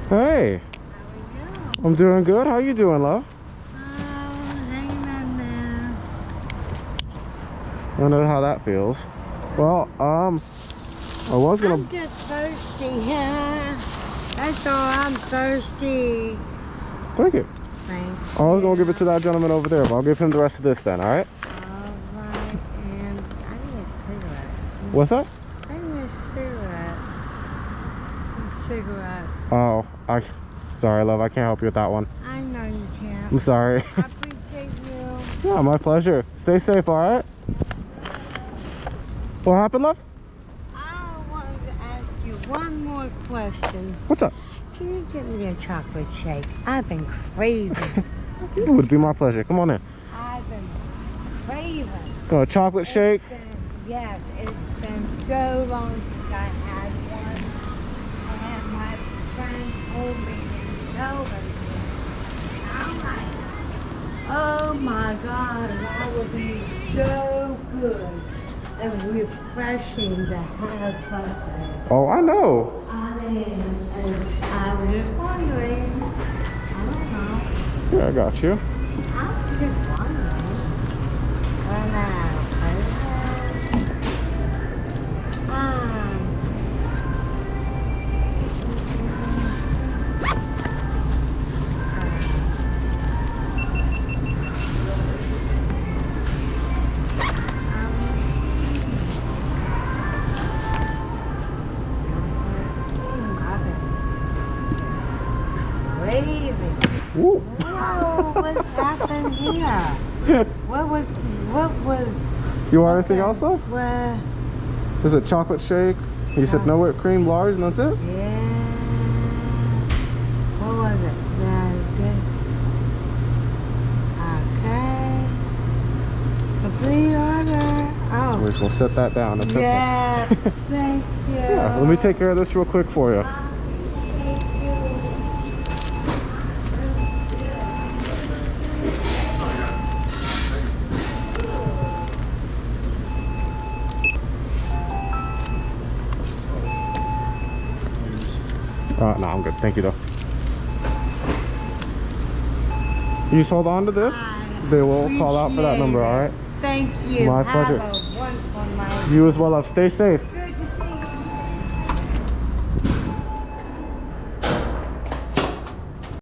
Hey, How I'm doing good. How you doing, love? are you? Oh, hanging in there. I don't know how that feels. Well, I was gonna I'm just thirsty. That's all. I'm thirsty. take it. Thanks. I was gonna give it to that gentleman over there, but I'll give him the rest of this then, all right? All right, and I need a cigarette. What's that? I need a cigarette. A cigarette. Oh, sorry, love. I can't help you with that one. I know you can't. I'm sorry. I appreciate you. Yeah, my pleasure. Stay safe, all right? What happened, love? I wanted to ask you one more question. What's up? Can you get me a chocolate shake? I've been craving. It would be my pleasure. Come on in. I've been craving. Oh, a chocolate shake. Yes, it's been so long since I had one. And my friend told me to tell them. I'm like, oh my God, that would be so good and refreshing to have something. Oh, I know. I mean, I was just wondering. I don't know. Yeah, I got you. I was just wondering. When Woo. Whoa, what happened here? What was, You want anything else, though? well, There's a chocolate shake. You said no whipped cream, large, and that's it? yeah. What was it? Okay. Complete order. Oh. We're just gonna set that down. That's Yeah, thank you. Yeah, let me take care of this real quick for you. No, I'm good. Thank you, though. You just hold on to this. They will call out for that number, all right? Thank you. My pleasure. Have a wonderful night. You as well, love. Stay safe.